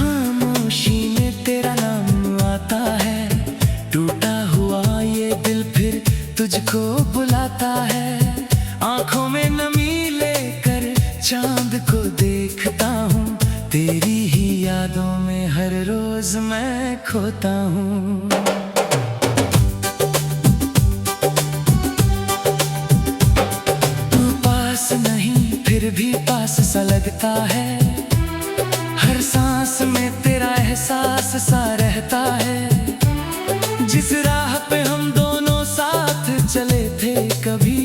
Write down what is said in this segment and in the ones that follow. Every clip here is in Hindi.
खामोशी में तेरा नाम आता है, टूटा हुआ ये दिल फिर तुझको बुलाता है। आंखों में नमी लेकर चांद को देखता हूँ, तेरी ही यादों में हर रोज मैं खोता हूँ। तू पास नहीं फिर भी पास सा लगता है, हर सांस में तेरा एहसास सा रहता है। जिस राह पे हम दोनों साथ चले थे कभी,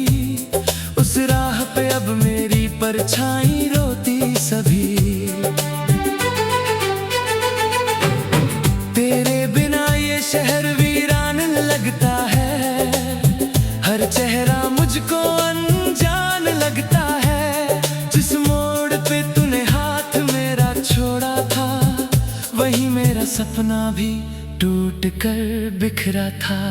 उस राह पे अब मेरी परछाई रोती सभी। तेरे बिना ये शहर वीरान लगता है, हर चेहरा मुझको अनजान लगता है। जिस मोड़ पे तूने हाथ मेरा छोड़ा था, वही मेरा सपना भी टूट कर बिखरा था।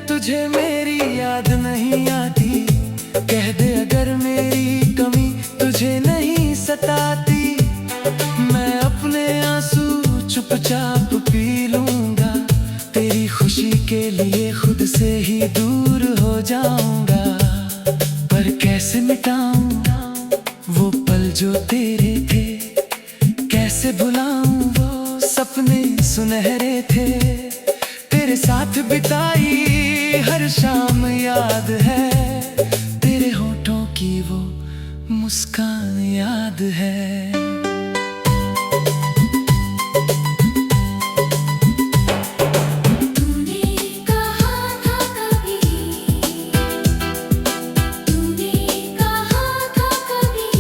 तुझे मेरी याद नहीं आती, कह दे अगर मेरी कमी तुझे नहीं सताती। मैं अपने आंसू चुपचाप पी लूंगा, तेरी खुशी के लिए खुद से ही दूर हो जाऊंगा। पर कैसे मिटाऊं वो पल जो तेरे थे, कैसे भुलाऊं वो सपने सुनहरे थे। तेरे साथ बिताई हर शाम याद है, तेरे होठों की वो मुस्कान याद है। तूने कहा था कभी, तूने कहा था कभी,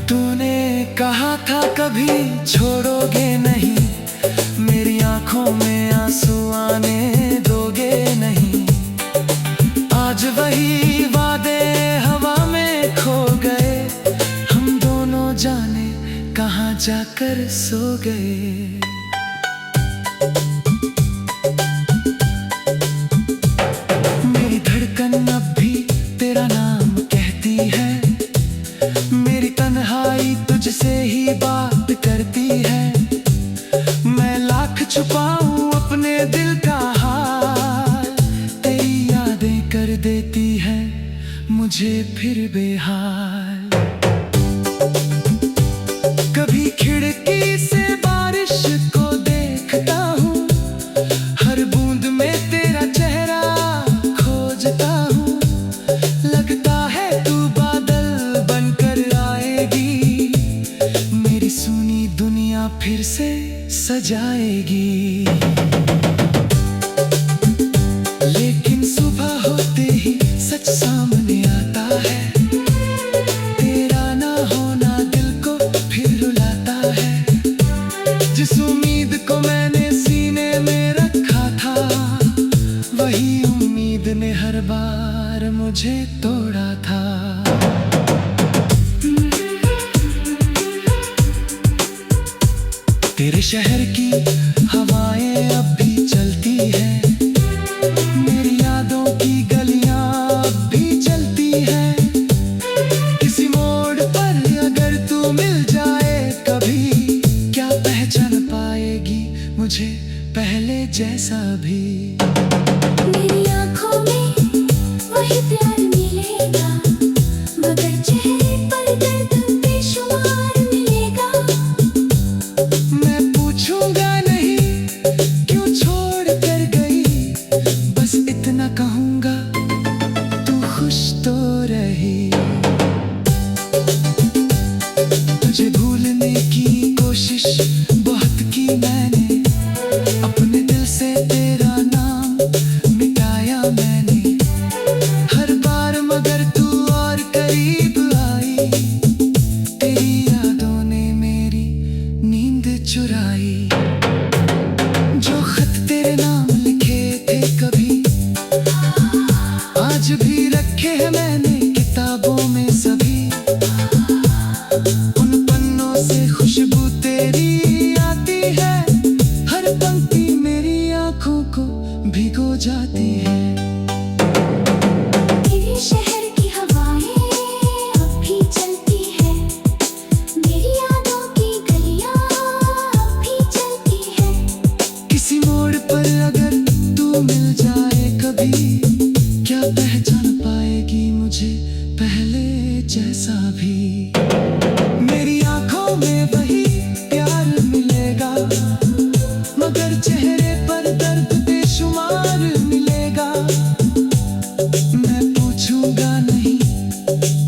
तूने कहा था कभी छोड़ोगे नहीं, मेरी आंखों में आंसू आने दोगे नहीं। आज वही वादे हवा में खो गए, हम दोनों जाने कहाँ जाकर सो गए। मेरी धड़कन अब भी तेरा नाम कहती है, मेरी तन्हाई तुझसे ही बात करती है। मैं लाख छुपाऊं अपने दिल का हाल, तेरी यादें कर देती है मुझे फिर बेहाल। कभी खिड़की से बारिश को देखता हूँ, हर बूंद में तेरा चेहरा खोजता हूँ। लगता है तू बादल बनकर आएगी, मेरी सुनी दुनिया फिर से सजाएगी। लेकिन सुबह होते ही सच सामने आता है, तेरा ना होना दिल को फिर रुलाता है। जिस उम्मीद को मैंने सीने में रखा था, वही उम्मीद ने हर बार मुझे तोड़ा था। तेरे शहर की हवाएं अब भी चलती हैं, मेरी यादों की गलियां अब भी चलती हैं। किसी मोड़ पर अगर तू मिल जाए कभी, क्या पहचान पाएगी मुझे पहले जैसा भी। मेरी आँखों में वही प्यार मिलेगा, मगर चेहरे पर दर्द बेशुमार मिलेगा। मैं पूछूंगा नहीं क्यों छोड़ कर गई, बस इतना कहूंगा तू खुश तो रही। तुझे भूलने की कोशिश बहुत की मैंने, अपने जाती है। मेरे शहर की हवाएं अब भी चलती है, मेरी यादों की गलियां अब भी चलती है। किसी मोड़ पर अगर तू मिल जाए कभी, क्या पहचान पाएगी मुझे पहले जैसा भी। मेरी आंखों में वही प्यार मिलेगा, मगर चेहरे पर दर्द बेशुमार मिलेगा। मैं पूछूंगा नहीं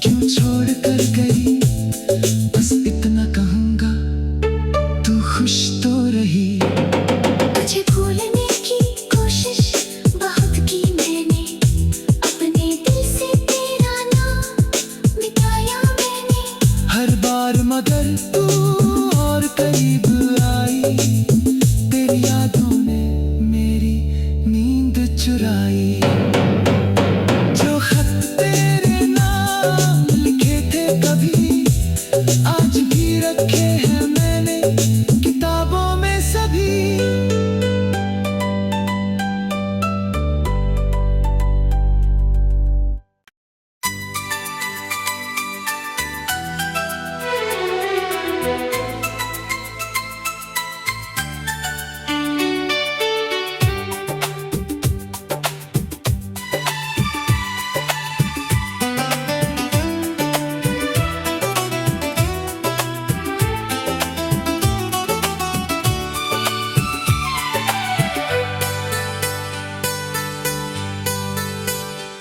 क्यों छोड़ कर गई, बस इतना कहूंगा तू खुश तो रही। तुझे भूलने की कोशिश बहुत की मैंने, अपने दिल से तेरा नाम मिटाया मैंने। हर बार मगर तू और करीब आई, तेरी यादों ने मेरी नींद चुराई। जो खत तेरे नाम लिखे थे कभी, आज भी रखे हैं मैंने किताबों में सभी।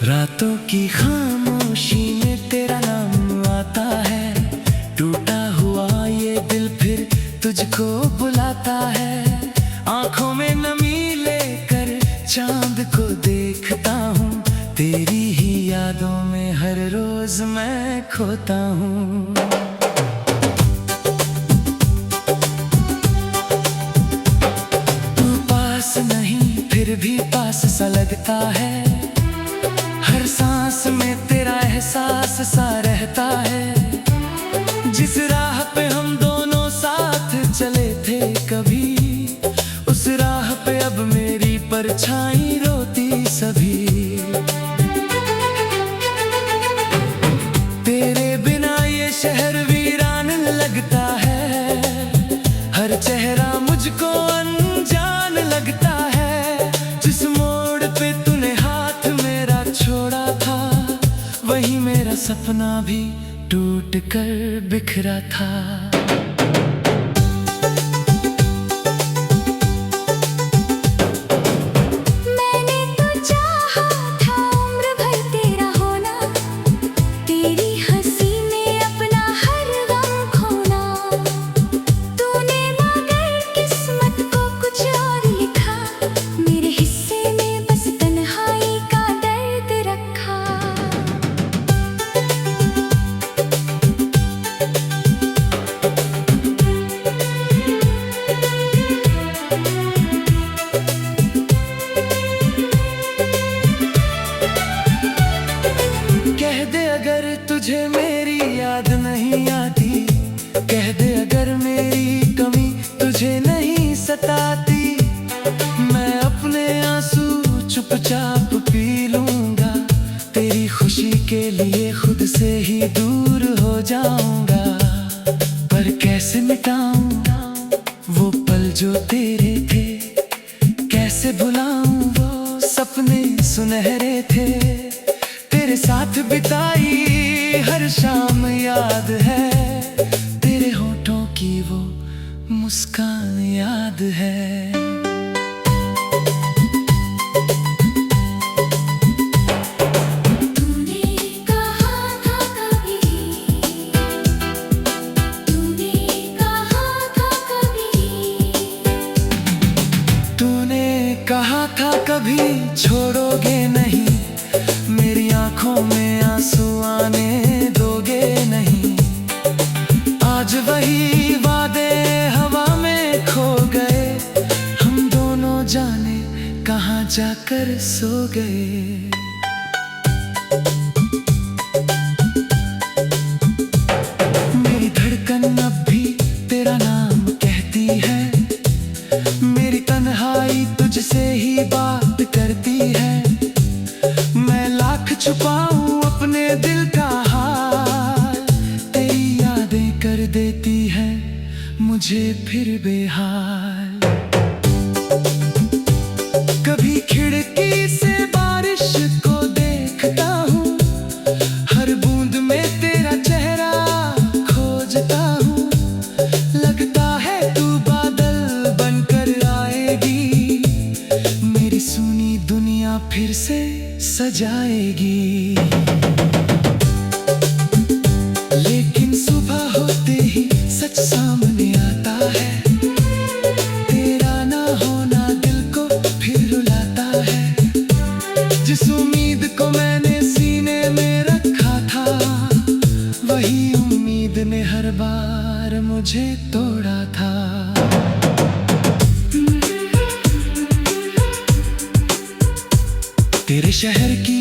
रातों की खामोशी में तेरा नाम आता है, टूटा हुआ ये दिल फिर तुझको बुलाता है। आंखों में नमी लेकर चांद को देखता हूँ, तेरी ही यादों में हर रोज मैं खोता हूँ। तू पास नहीं फिर भी पास सा लगता है, हर सांस में तेरा एहसास सा रहता है। जिस राह पे हम दोनों साथ चले थे कभी, उस राह पे अब मेरी परछाई रोती सभी। तेरे बिना ये शहर वीरान लगता है, हर चेहरा मुझको अनजान लगता है। जिस मोड़ पे तूने हाथ मेरा छोड़ा था, वही मेरा सपना भी टूट कर बिखरा था। मैंने तो चाहा था उम्र भर तेरा होना, तेरी हंसी में अपना हर गम खोना। तूने मगर किस्मत को कुछ और लिखा, मेरे हिस्से में बस तन्हाई का दर्द रखा। कह दे अगर तुझे मेरी याद नहीं आती, कह दे अगर मेरी कमी तुझे नहीं सताती। मैं अपने आंसू चुपचाप पी लूंगा, तेरी खुशी के लिए खुद से ही दूर हो जाऊंगा। पर कैसे मिटाऊं वो पल जो तेरे थे, कैसे भुलाऊं वो सपने सुनहरे थे। तेरे साथ बिताई हर शाम याद है, तेरे होठों की वो मुस्कान याद है। तूने कहा था कभी, तूने कहा था कभी, तूने कहा था कभी छोड़ोगे नहीं, मेरी आंखों में आंसू आने दोगे नहीं। आज वही वादे हवा में खो गए, हम दोनों जाने कहाँ जाकर सो गए। मेरी धड़कन अब भी तेरा नाम कहती है, मेरी तन्हाई तुझसे ही बात करती फिर से सजाएगी। लेकिन सुबह होते ही सच सामने आता है, तेरा ना होना दिल को फिर रुलाता है। जिस उम्मीद को मैंने सीने में रखा था, वही उम्मीद ने हर बार मुझे तोड़ा था। तेरे शहर की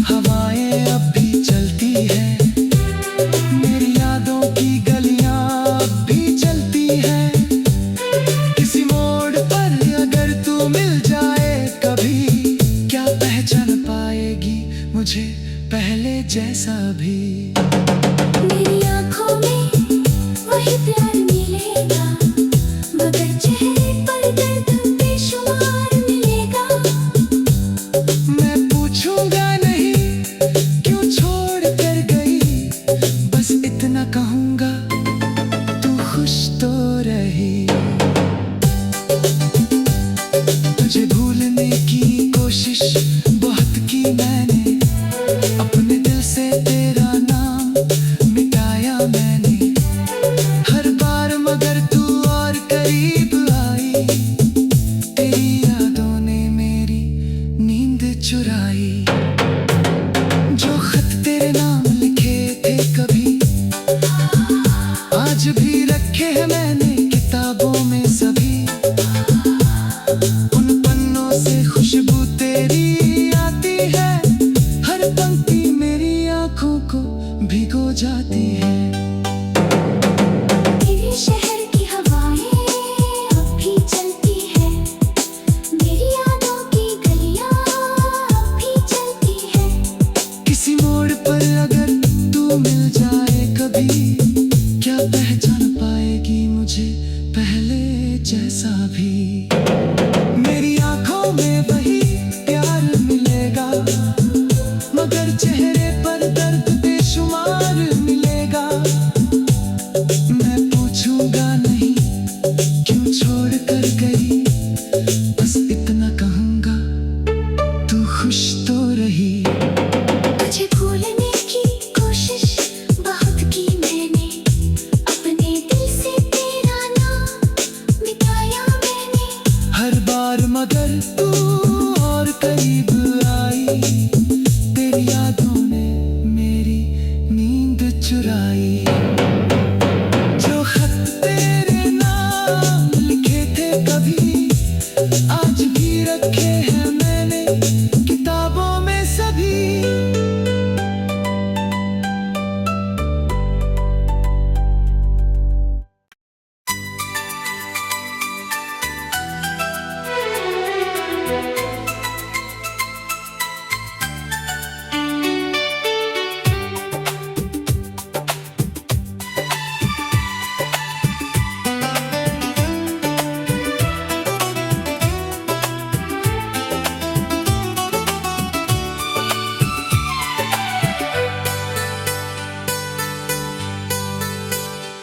हवाएं अब भी चलती हैं, मेरी यादों की गलियां अब भी चलती हैं। किसी मोड़ पर अगर तू मिल जाए कभी, क्या पहचान पाएगी मुझे पहले जैसा भी। मेरी आँखों में वही प्यार मिलेगा, मगर चेहरे पर दर्द बेशुमार मिलेगा। मैं पूछूंगा नहीं क्यों छोड़ कर गई, बस इतना कहूंगा तू खुश तो रही। तुझे भूलने की कोशिश बहुत की मैंने, अपने दिल से तेरा नाम मिटाया मैंने। हर बार मगर तू और करीब आई, तेरी यादों ने मेरी नींद चुराई। जो खत तेरे नाम लिखे थे कभी, आज भी रखे हैं मैंने किताबों में सभी। उन पन्नों से खुशबू तेरी आती है, हर पंक्ति मेरी आंखों को भिगो जाती है। तेरे शहर की हवाएं अब भी चलती है, मेरी यादों की गलियां अब भी चलती है। किसी मोड़ पर अगर तू मिल जाए कभी, क्या पहचान पाएगी मुझे पहले जैसा भी। मेरी आंखों में वही प्यार मिलेगा, मगर चेहरे पर दर्द बेशुमार मिलेगा। मैं पूछूंगा नहीं क्यों छोड़ कर गई, बस इतना कहूंगा तू खुश तो रही। तुझे भूलने की कोशिश बहुत की मैंने, अपने दिल से तेरा नाम मिटाया मैंने। हर बार मगर तू और करीब आई, तेरी यादों ने मेरी नींद चुराई। जो खत तेरे नाम लिखे थे कभी, आज भी रखे हैं मैंने किताबों में सभी।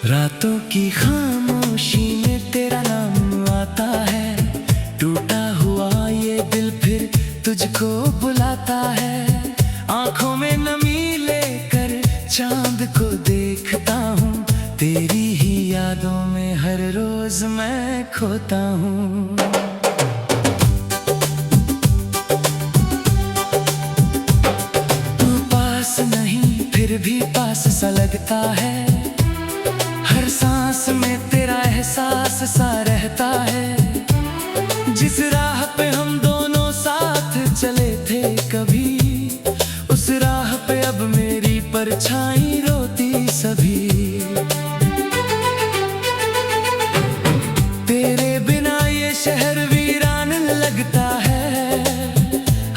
रातों की खामोशी में तेरा नाम आता है, टूटा हुआ ये दिल फिर तुझको बुलाता है। आंखों में नमी लेकर चांद को देखता हूँ, तेरी ही यादों में हर रोज मैं खोता हूँ। तू पास नहीं फिर भी पास सा लगता है, हर सांस में तेरा एहसास सा रहता है। जिस राह पे हम दोनों साथ चले थे कभी, उस राह पे अब मेरी परछाई रोती सभी। तेरे बिना ये शहर वीरान लगता है,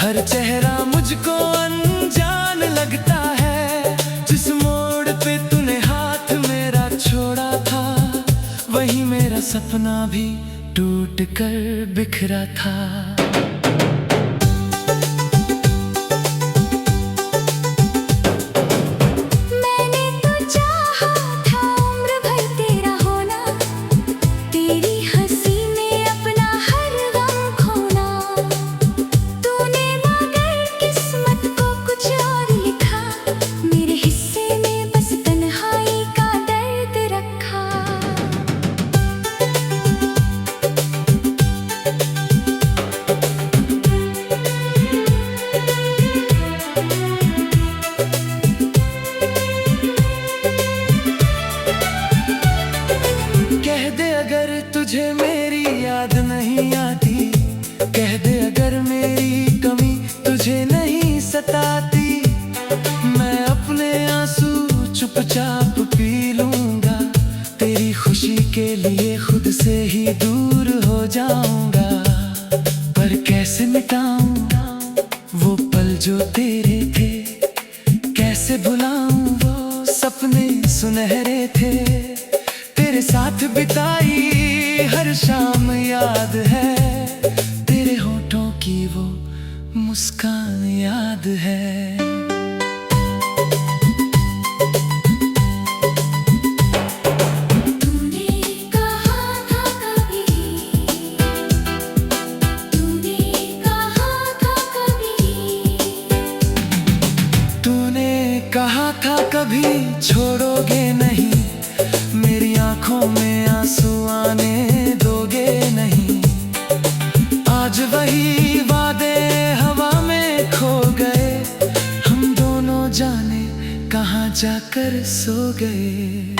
हर चेहरा मुझको अनजान लगता है। जिस मोड़ पे तूने हाथ मेरा छोड़ा था, वही मेरा सपना भी टूट कर बिखरा था। मैंने तो चाहा था उम्र भर तेरा होना, तेरी हंसी में अपना हर गम खोना। तूने मगर दे अगर मेरी कमी तुझे नहीं सताती, मैं अपने आंसू चुपचाप पी लूंगा। तेरी खुशी के लिए खुद से ही दूर हो जाऊंगा। पर कैसे मिटाऊं वो पल जो तेरे थे, कैसे भुलाऊं वो सपने सुनहरे थे। तेरे साथ बिताई हर शाम याद है, तेरे होठों की वो मुस्कान याद है। कहा था कभी छोड़ोगे नहीं, मेरी आंखों में आंसू आने दोगे नहीं। आज वही वादे हवा में खो गए, हम दोनों जाने कहाँ जाकर सो गए।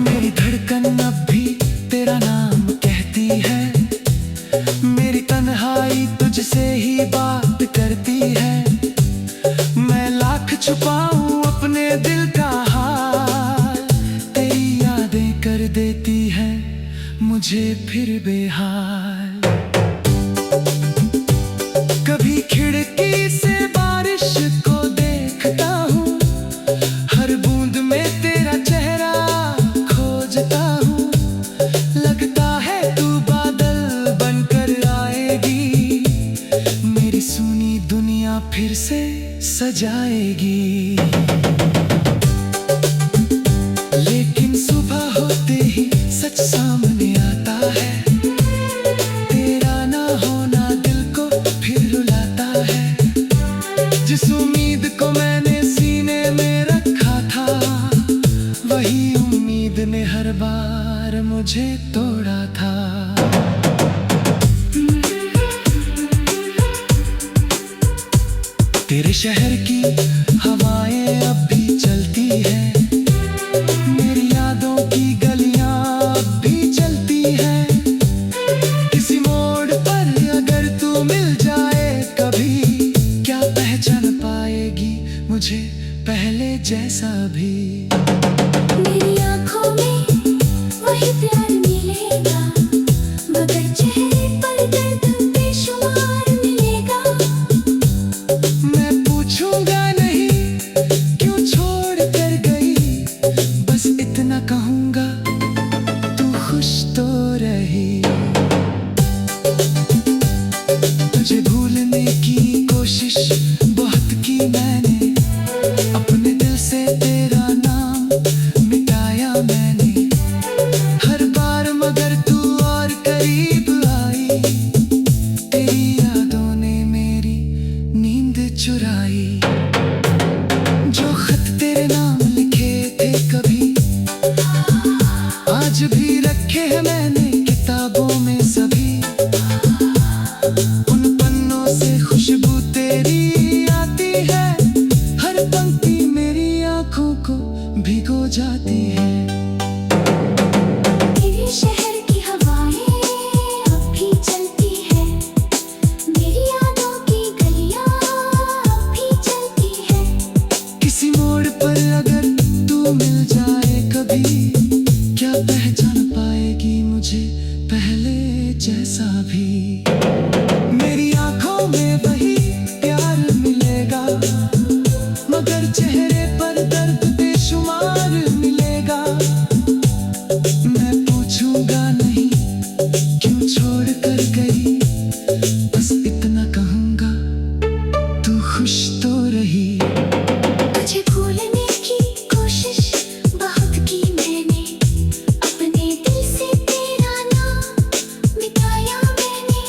मेरी धड़कन अब भी तेरा नाम कहती है, मेरी तन्हाई तुझसे ही बात करती है। मैं लाख छुपाऊं अपने दिल का हाल, तेरी यादें कर देती है मुझे फिर बेहाल। कभी खिड़की से बारिश को देखता हूँ, हर बूंद में तेरा चेहरा खोजता हूँ। लगता है तू बादल बनकर आएगी, मेरी सुनी दुनिया फिर से सजाएगी। लेकिन सुबह होते ही सच सामने आता है, तेरा ना होना दिल को फिर रुलाता है। जिस उम्मीद को मैंने सीने में रखा था, वही उम्मीद ने हर बार मुझे तोड़ा था। तेरे शहर की हवाएं अब भी चलती हैं, मेरी यादों की गलियां अब भी चलती हैं। किसी मोड़ पर अगर तू मिल जाए कभी, क्या पहचान पाएगी मुझे पहले जैसा भी। मेरी आँखों में वही प्यार मिलेगा, मगर चेहरे पर दर्द बेशुमार मिलेगा। मैं पूछूंगा नहीं क्यों छोड़ कर गई, बस इतना कहूंगा तू खुश तो रही। तुझे भूलने की कोशिश बहुत की मैंने, अपने दिल से तेरा नाम मिटाया मैंने। हर बार मगर तू और करीब आई, तेरी यादों ने मेरी नींद चुराई। जो खत तेरे नाम लिखे थे कभी, आज भी रखे हैं मैंने किताबों में सभी। उन पन्नों से खुशबू तेरी आती है, हर पंक्ति मेरी आंखों को भिगो जाती है। तेरे शहर की हवाएं अब भी चलती है, मेरी यादों की गलियां अब भी चलती है। किसी मोड़ पर अगर तू मिल जाए कभी, क्या पहचान पाएगी मुझे पहले जैसा भी। मेरी आंखों में वही प्यार मिलेगा, मगर चेहरे पर दर्द बेशुमार मिलेगा। मैं पूछूंगा नहीं क्यों छोड़ कर गई, बस इतना कहूंगा तू खुश तो रही। तुझे भूलने की कोशिश बहुत की मैंने, अपने दिल से तेरा नाम मिटाया मैंने।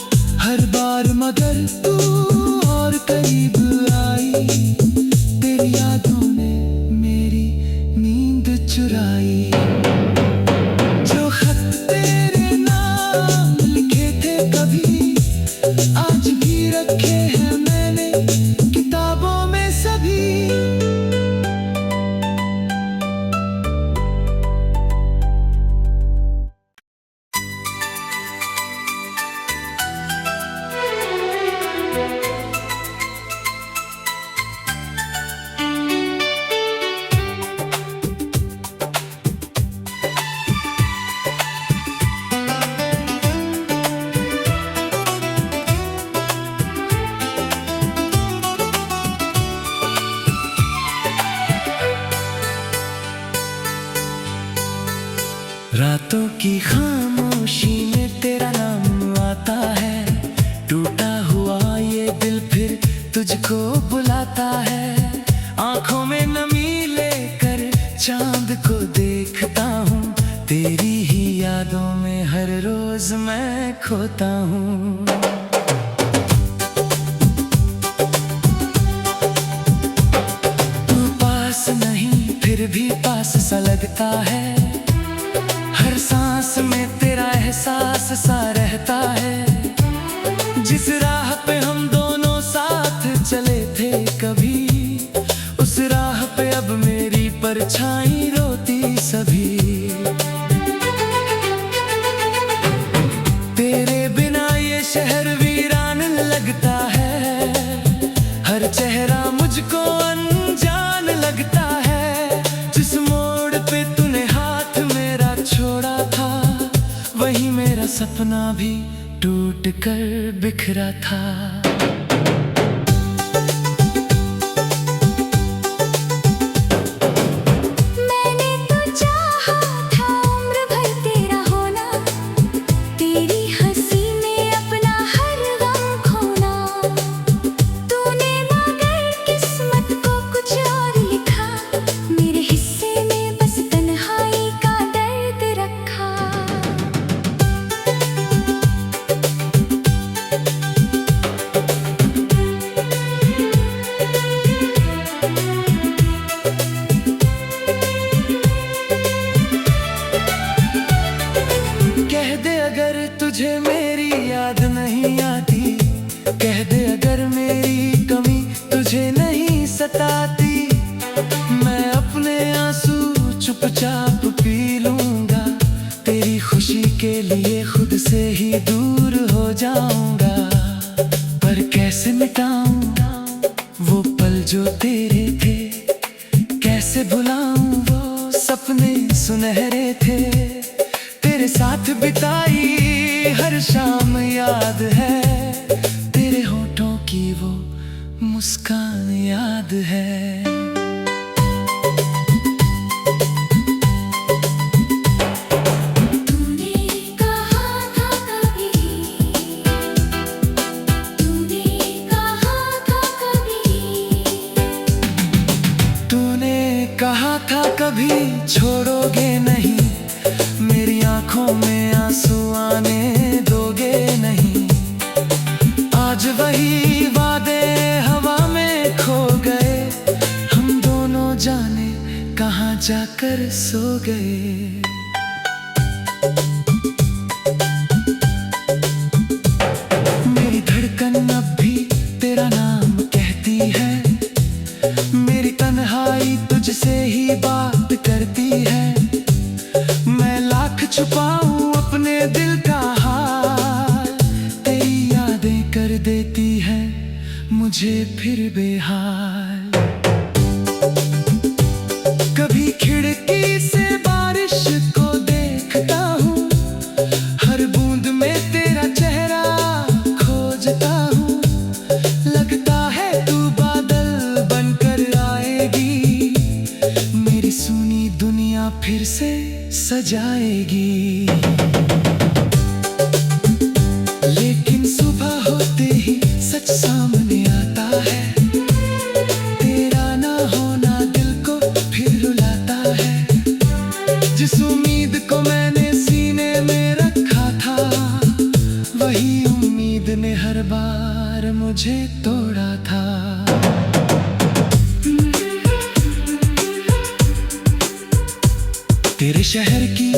की खामोशी में तेरा नाम आता है। टूटा हुआ ये दिल फिर तुझको बुलाता है। आंखों में नमी लेकर चांद को देखता हूँ। तेरी ही यादों में हर रोज मैं खोता हूँ। तू पास नहीं फिर भी पास सा लगता है। हर सांस में तेरा एहसास सा रहता है। जिस राह पे हम दोनों साथ चले थे कभी, उस राह पे अब मेरी परछाई रोती सभी। तेरे बिना ये शहर वीरान लगता है। हर चेहरा मुझको अनजान लगता है। जिस मोड़ पे तूने हाथ मेरा छोड़ा था, वही मेरा सपना भी टूट कर बिखरा था। मैंने तो चाहा था उम्र भर तेरा होना। तेरी हंसी में अपना हर गम खोना। तूने मगर किस्मत को कुछ और लिखा। मेरे हिस्से में बस तन्हाई का दर्द रखा। कह दे अगर तुझे मेरी याद नहीं आती। कह दे अगर मेरी कमी तुझे नहीं सताती। मैं अपने आंसू चुपचाप पी लूंगा। तेरी खुशी के लिए खुद से ही दूर हो जाऊंगा। पर कैसे मिटाऊं वो पल जो तेरे थे। कैसे भुलाऊं वो सपने सुनहरे थे। तेरे साथ बिताई हर शाम याद है। तेरे होठों की वो मुस्कान याद है। तूने कहा था कभी, तूने कहा था कभी, तूने कहा था कभी छोड़ोगे नहीं। मेरी आंखों में आंसू आने दोगे नहीं। आज वही वादे हवा में खो गए। हम दोनों जाने कहाँ जाकर सो गए। मेरी धड़कन अब भी तेरा नाम कहती है। मेरी तन्हाई तुझसे ही बात करती है। मैं लाख छुपाऊं अपने दिल का हाल। तेरी यादें कर देती है मुझे फिर बेहाल। कभी खिड़की से बारिश को देखता हूँ। हर बूंद में तेरा चेहरा खोजता हूँ। लगता है तू बादल बनकर आएगी। मेरी सुनी दुनिया फिर से सजाएगी। लेकिन सुबह होते ही सच सामने आता है। तेरा ना होना दिल को फिर रुलाता है। जिस उम्मीद को मैंने सीने में रखा था, वही उम्मीद ने हर बार मुझे तोड़ा था। तेरे शहर की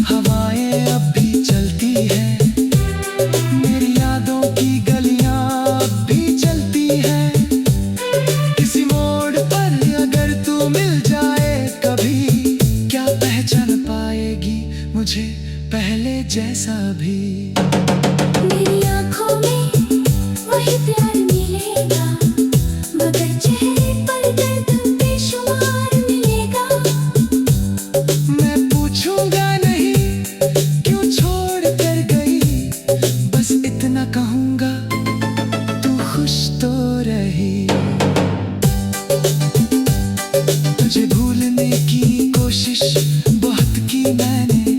हवाएं अब भी चलती हैं। मेरी यादों की गलियां अब भी चलती हैं। किसी मोड़ पर अगर तू मिल जाए कभी, क्या पहचान पाएगी मुझे पहले जैसा भी। मेरी आँखों में वही प्यार मिलेगा, मगर चेहरे पर दर्द बेशुमार मिलेगा। मैं पूछूंगा नहीं क्यों छोड़ कर गई, बस इतना कहूंगा तू खुश तो रही। तुझे भूलने की कोशिश बहुत की मैंने,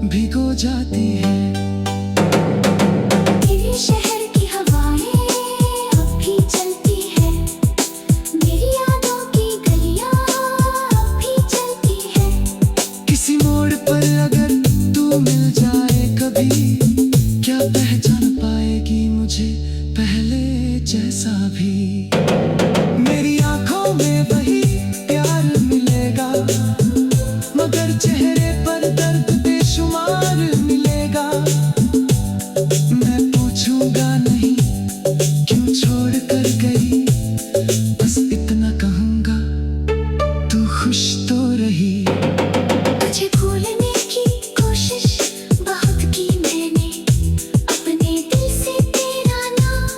भिगो जाती है। तेरे शहर की हवाएं अब भी चलती है, मेरी यादों की गलियां अब भी चलती है। किसी मोड़ पर अगर तू मिल जाए कभी, क्या पहचान पाएगी मुझे पहले जैसा भी। मेरी आंखों में वही प्यार मिलेगा, मगर चेहरे पर दर्द बेशुमार मिलेगा। मैं पूछूंगा नहीं क्यों छोड़ कर गई, बस इतना कहूंगा तू खुश तो रही। तुझे भूलने की कोशिश बहुत की मैंने, अपने दिल से तेरा नाम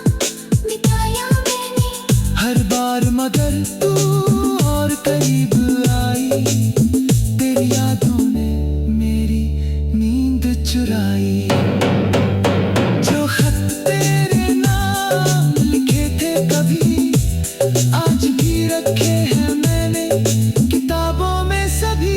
मिटाया मैंने। हर बार मगर तू और करीब आई, तेरी यादों ने मेरी नींद चुराई। जो खत तेरे नाम लिखे थे कभी, आज भी रखे हैं मैंने किताबों में सभी।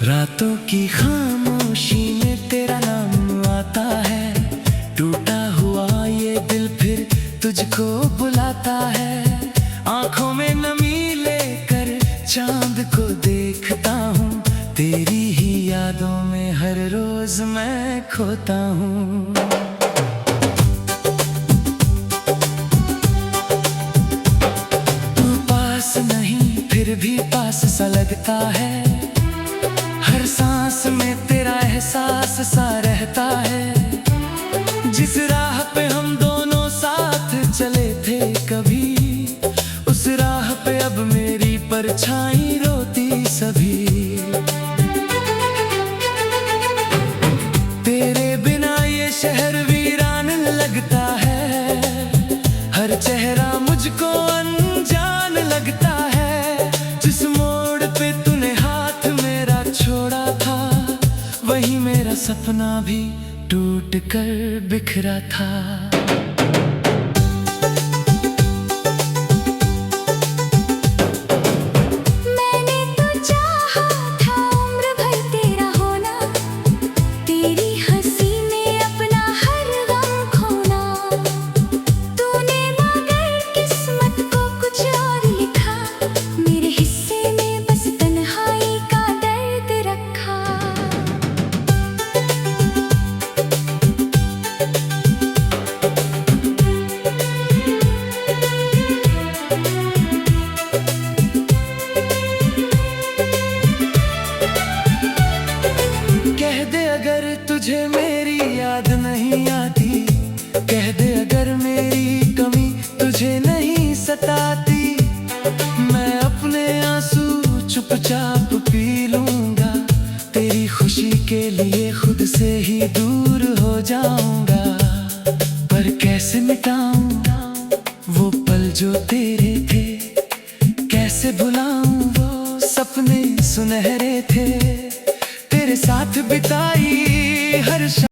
रातों की खामोशी में तेरा नाम आता है, टूटा हुआ ये दिल फिर तुझको बुलाता है। आंखों में नमी लेकर चांद को देखता हूँ, तेरी ही यादों में हर रोज मैं खोता हूँ। तू पास नहीं फिर भी पास सा लगता है, हर सांस में तेरा एहसास सा रहता है। जिस राह पे हम दोनों साथ चले थे कभी, उस राह पे अब मेरी परछाई रोती सभी। तेरे बिना ये शहर वीरान लगता है, हर चेहरा मुझको अनजान लगता है। जिस मोड़ पे तूने हाथ मेरा छोड़ा था, वही मेरा सपना भी टूट कर बिखरा था। मैंने तो चाहा था उम्र भर तेरा होना, तेरी हंसी में अपना हर गम खोना। तूने मगर किस्मत को कुछ और लिखा, मेरे हिस्से में बस तन्हाई का दर्द रखा। कह दे अगर तुझे मेरी याद नहीं आती, कह दे अगर मेरी कमी तुझे नहीं सताती। मैं अपने आंसू चुपचाप पी लूंगा, तेरी खुशी के लिए खुद से ही दूर हो जाऊंगा। पर कैसे मिटाऊं वो पल जो तेरे थे, कैसे भुलाऊं वो सपने सुनहरे थे। तेरे साथ बिताई हर